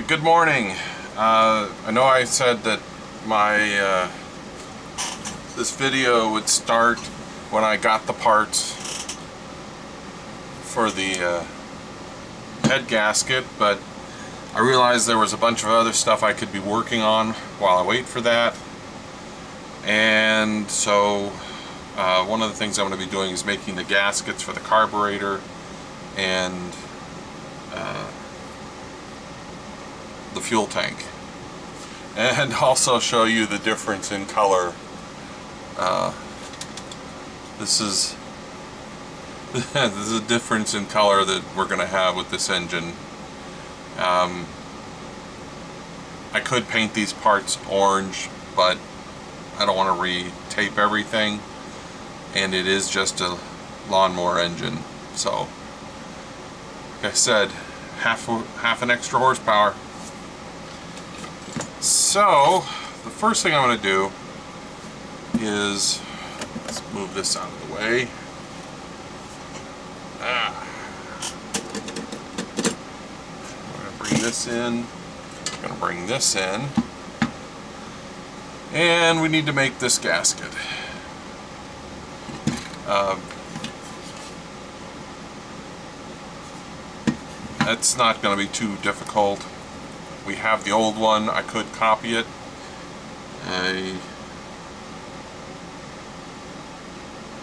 Good morning. I know I said that my this video would start when I got the parts for the head gasket, but I realized there was a bunch of other stuff I could be working on while I wait for that. And so one of the things I'm going to be doing is making the gaskets for the carburetor and the fuel tank, and also show you the difference in color. This is a difference in color that we're going to have with this engine. I could paint these parts orange, but I don't want to re-tape everything, and it is just a lawnmower engine, so like I said, half an extra horsepower. So the first thing I'm going to do is, let's move this out of the way. I'm going to bring this in. I'm going to bring this in, and we need to make this gasket. That's not going to be too difficult. We have the old one. I could copy it. I'm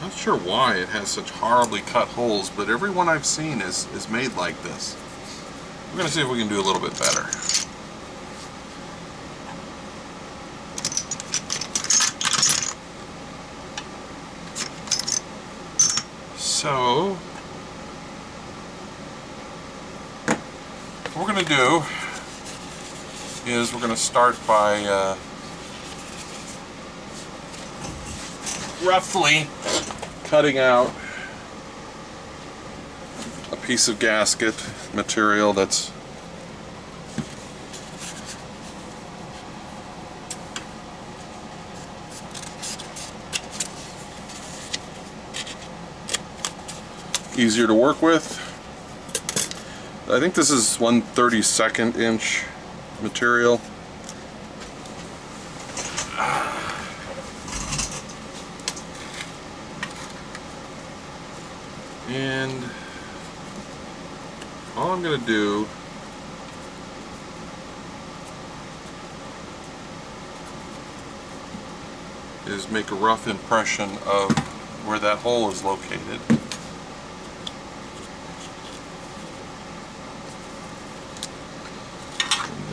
not sure why it has such horribly cut holes, but every one I've seen is made like this. We're going to see if we can do a little bit better. So what we're going to do is we're going to start by roughly cutting out a piece of gasket material that's easier to work with. I think this is 1/32 inch material. And all I'm going to do is make a rough impression of where that hole is located.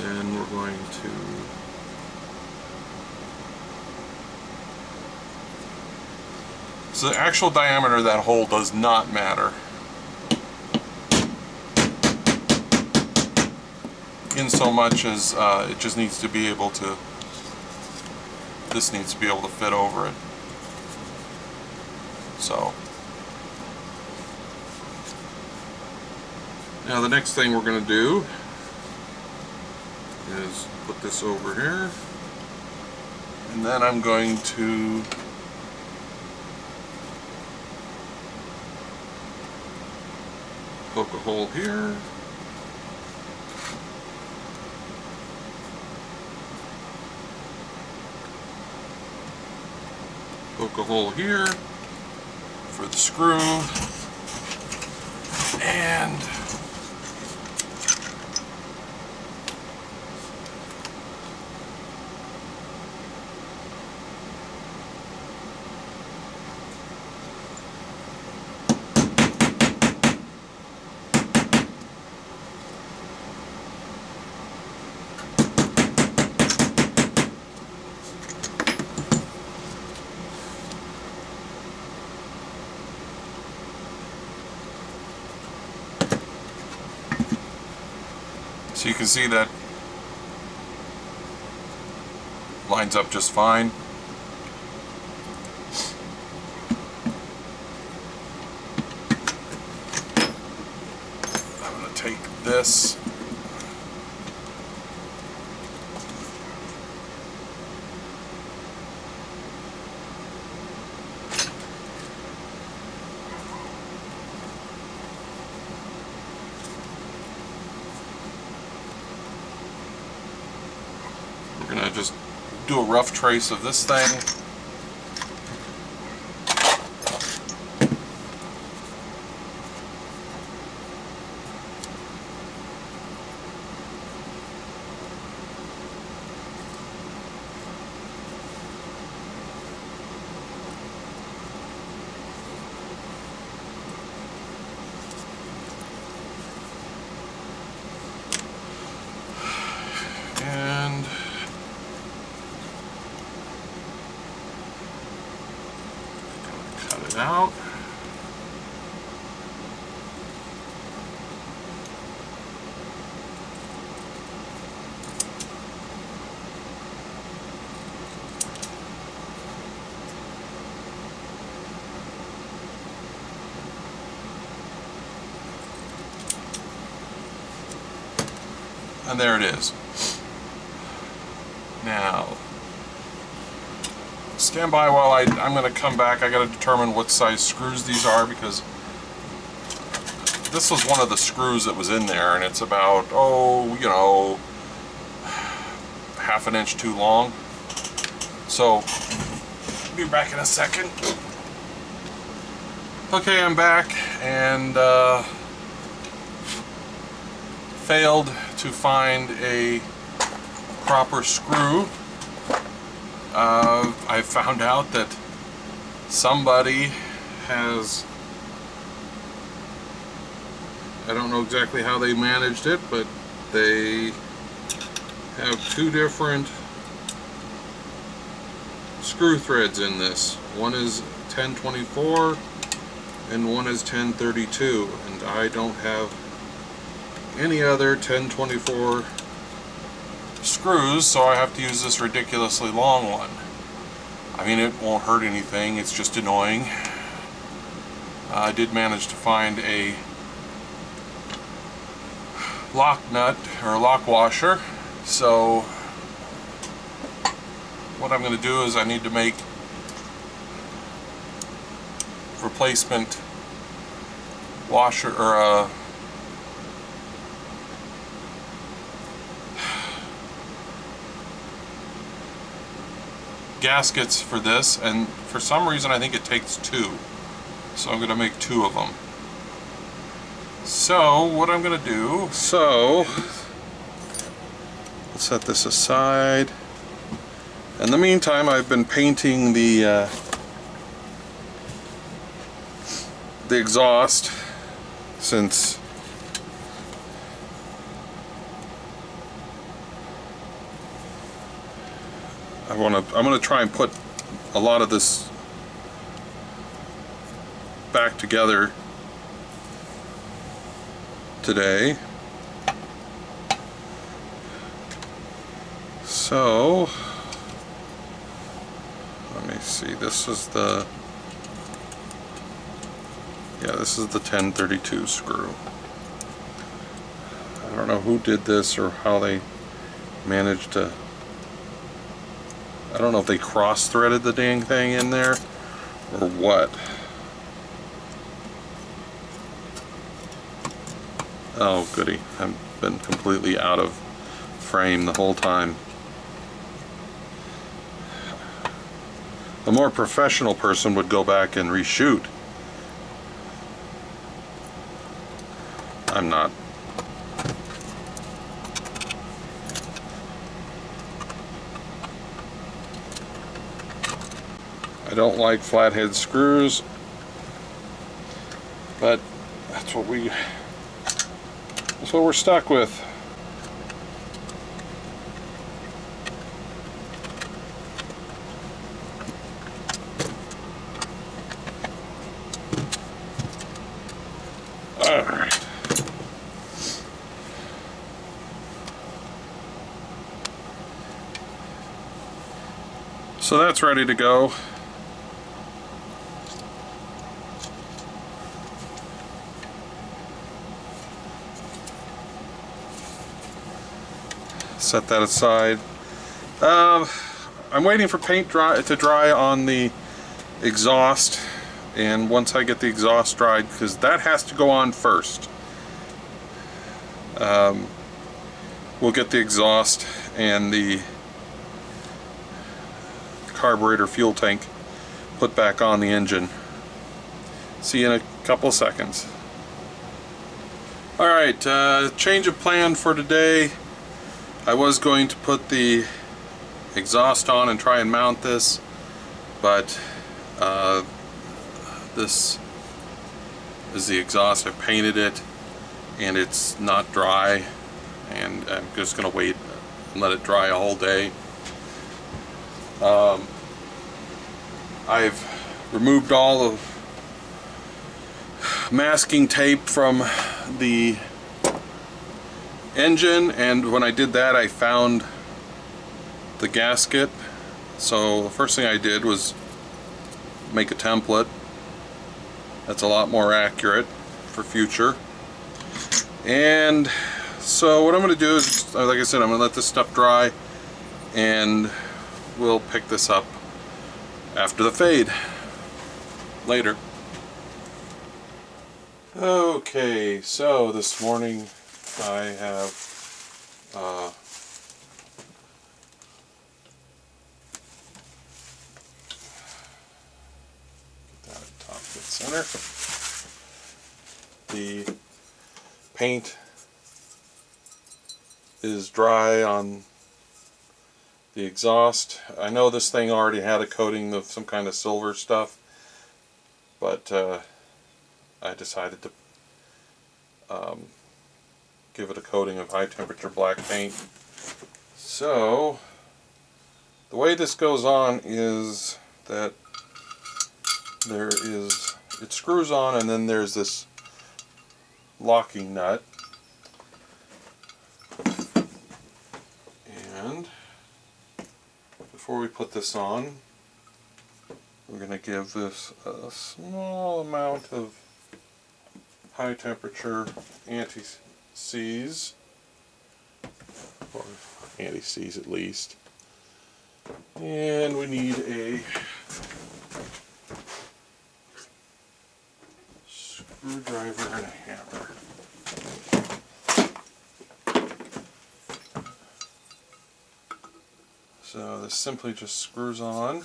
And we're going to so the actual diameter of that hole does not matter, in so much as it just needs to be able to, this needs to be able to fit over it. So now the next thing we're going to do is put this over here, and then I'm going to poke a hole here, poke a hole here for the screw, and so you can see that lines up just fine. I'm going to take this We're gonna just do a rough trace of this thing. And cut it out. And there it is. Now, stand by while I'm going to come back. I got to determine what size screws these are, because this was one of the screws that was in there, and it's about, oh, you know, half an inch too long. So, be back in a second. Okay, I'm back, and failed to find a proper screw. I found out that somebody has, I don't know exactly how they managed it, but they have two different screw threads in this. One is 1024 and one is 1032, and I don't have any other 1024 screws, so I have to use this ridiculously long one. I mean, it won't hurt anything, it's just annoying. I did manage to find a lock nut or lock washer, so what I'm going to do is I need to make replacement washer, or gaskets for this, and for some reason I think it takes two, so I'm going to make two of them. So what I'm going to do, let's set this aside. In the meantime, I've been painting the exhaust, since I'm gonna try and put a lot of this back together today. So let me see, this is the 1032 screw. I don't know who did this or how they managed to, I don't know if they cross-threaded the dang thing in there or what. Oh goody, I've been completely out of frame the whole time. A more professional person would go back and reshoot. I'm not. I don't like flathead screws, but that's what we're stuck with. All right. So that's ready to go. Set that aside. I'm waiting for paint to dry on the exhaust, and once I get the exhaust dried, because that has to go on first, we'll get the exhaust and the carburetor fuel tank put back on the engine. See you in a couple of seconds. Alright, change of plan for today. I was going to put the exhaust on and try and mount this, but this is the exhaust. I painted it and it's not dry, and I'm just going to wait and let it dry a whole day. I've removed all the masking tape from the engine, and when I did that I found the gasket. So the first thing I did was make a template that's a lot more accurate for future. And so what I'm going to do is, like I said, I'm going to let this stuff dry and we'll pick this up after the fade later. Okay, so this morning I have get that at top dead center. The paint is dry on the exhaust. I know this thing already had a coating of some kind of silver stuff, but I decided to give it a coating of high temperature black paint. So the way this goes on is that it screws on, and then there's this locking nut, and before we put this on, we're going to give this a small amount of high temperature anti-seize, or anti-seize at least, and we need a screwdriver and a hammer. So this simply just screws on.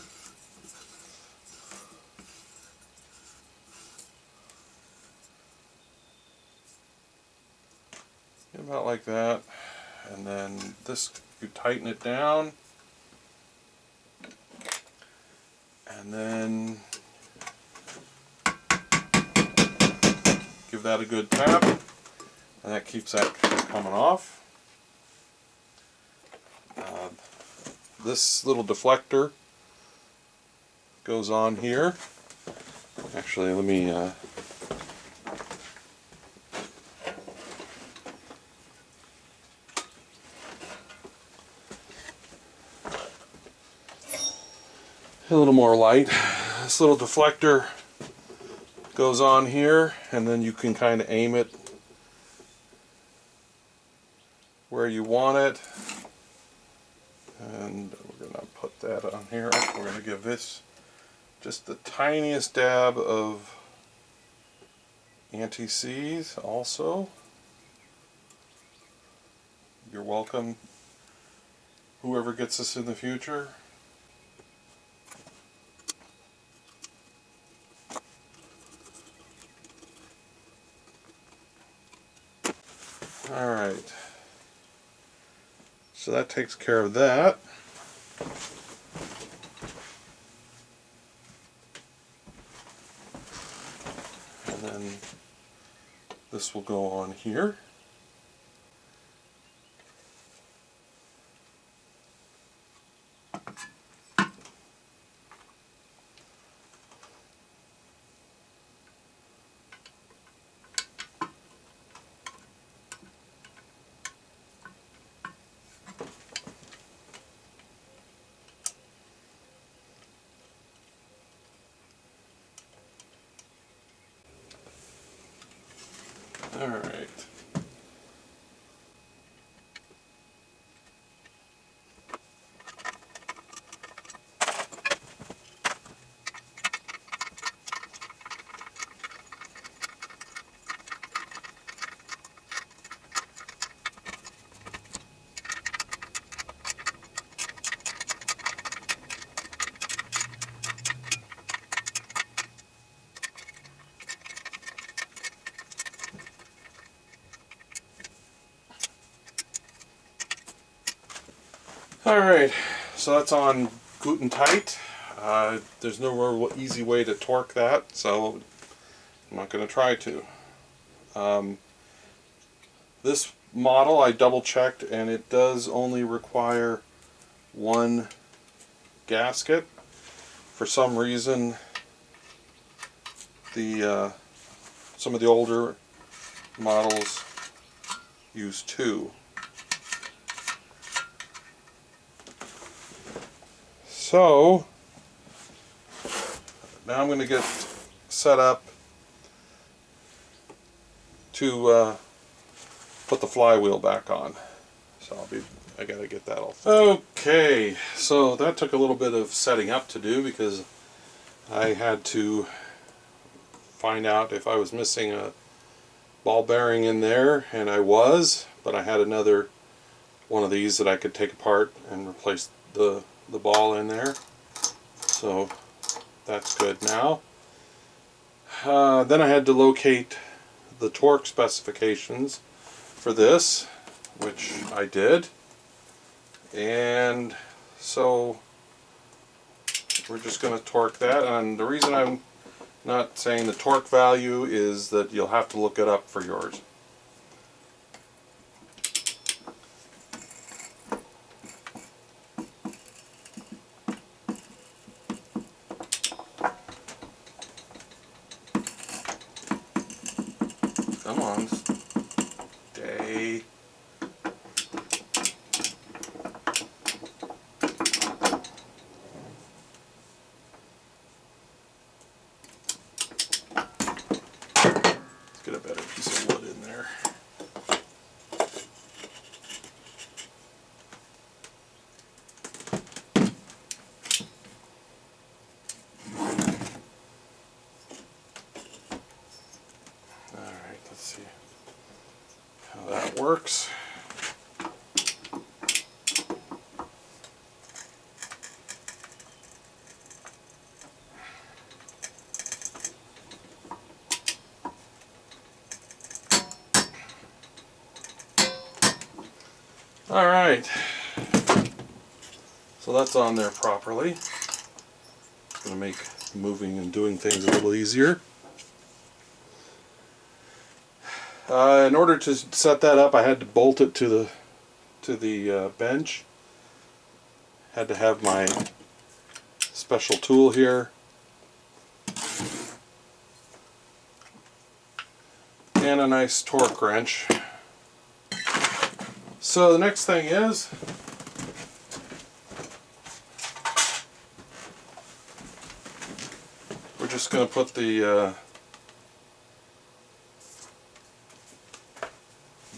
About like that, and then this, you tighten it down, and then give that a good tap, and that keeps that from coming off. This little deflector goes on here. Actually, let me a little more light. This little deflector goes on here, and then you can kind of aim it where you want it. And we're going to put that on here. We're going to give this just the tiniest dab of anti-seize also. You're welcome, whoever gets this in the future. Alright, so that takes care of that. And then this will go on here. Alright, Alright, so that's on good and tight. There's no real easy way to torque that, so I'm not going to try to. This model I double checked, and it does only require one gasket. For some reason, some of the older models use two. So now I'm going to get set up to put the flywheel back on. So I got to get that all. Okay, so that took a little bit of setting up to do because I had to find out if I was missing a ball bearing in there, and I was, but I had another one of these that I could take apart and replace the ball in there. So that's good now. Then I had to locate the torque specifications for this, which I did. And so we're just going to torque that. And the reason I'm not saying the torque value is that you'll have to look it up for yours. Come on, stay. Let's get a better piece of wood in there. Alright, let's see how that works. Alright, so that's on there properly. It's going to make moving and doing things a little easier. In order to set that up, I had to bolt it to the bench. Had to have my special tool here. And a nice torque wrench. So the next thing is we're just going to put the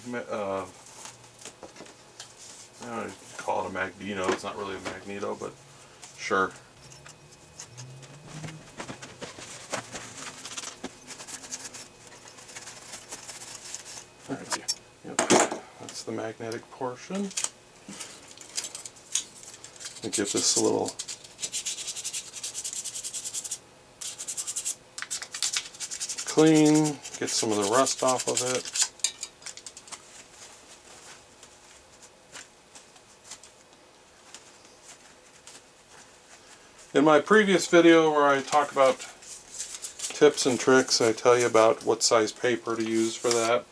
I don't call it a magneto. It's not really a magneto, but sure. Alright, yep, that's the magnetic portion. I'll give this a little clean, get some of the rust off of it. In my previous video where I talk about tips and tricks, I tell you about what size paper to use for that.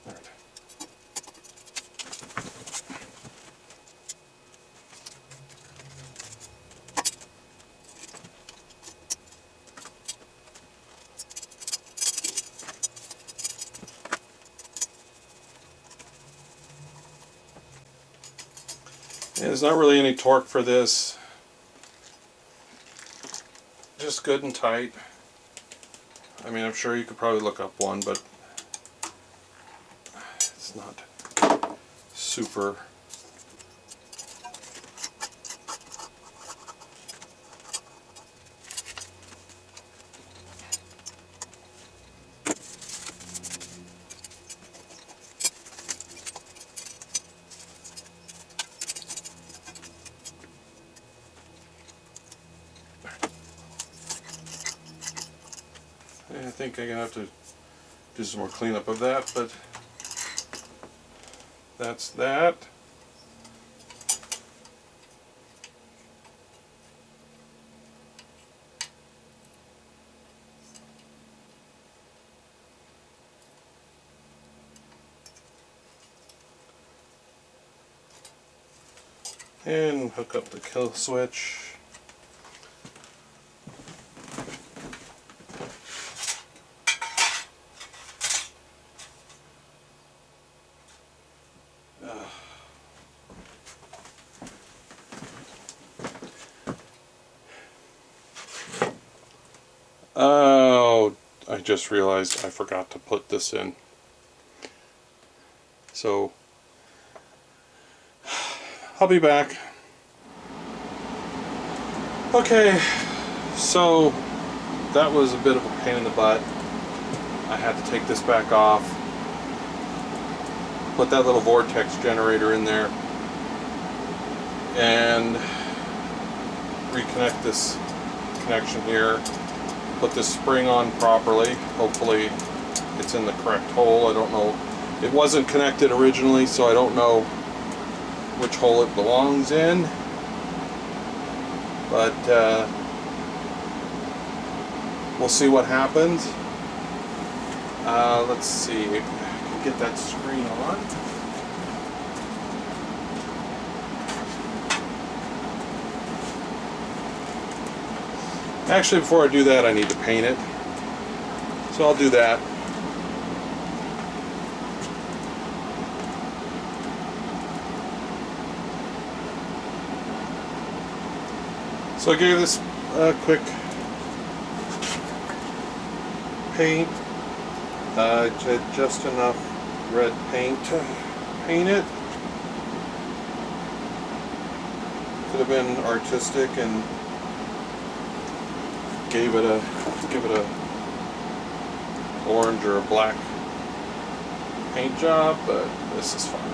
Right. And there's not really any torque for this. Just good and tight. I mean, I'm sure you could probably look up one, but it's not super. I think I'm going to have to do some more cleanup of that, but that's that. And hook up the kill switch. Oh, I just realized I forgot to put this in. So, I'll be back. Okay, so that was a bit of a pain in the butt. I had to take this back off, put that little vortex generator in there, and reconnect this connection here. Put this spring on properly. Hopefully it's in the correct hole. I don't know. It wasn't connected originally, so I don't know which hole it belongs in. But we'll see what happens. Let's see if I can get that screen on. Actually, before I do that, I need to paint it. So I'll do that. So I gave this a quick paint. Just enough red paint to paint it. Could have been artistic and give it a orange or a black paint job, but this is fine.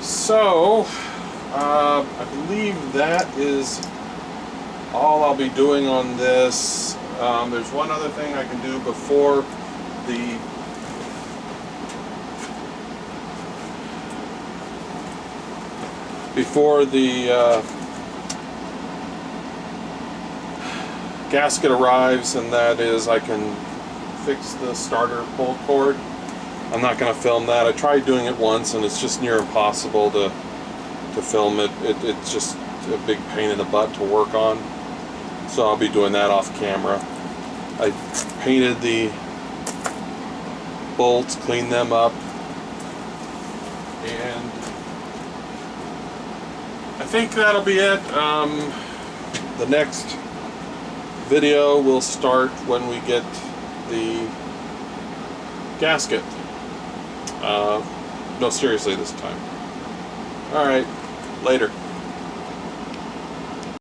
So, I believe that is all I'll be doing on this. There's one other thing I can do before the gasket arrives, and that is I can fix the starter pull cord. I'm not going to film that. I tried doing it once and it's just near impossible to film it. It's just a big pain in the butt to work on. So I'll be doing that off camera. I painted the bolts, cleaned them up, and I think that'll be it. The next video will start when we get the gasket. No, seriously this time. Alright, later.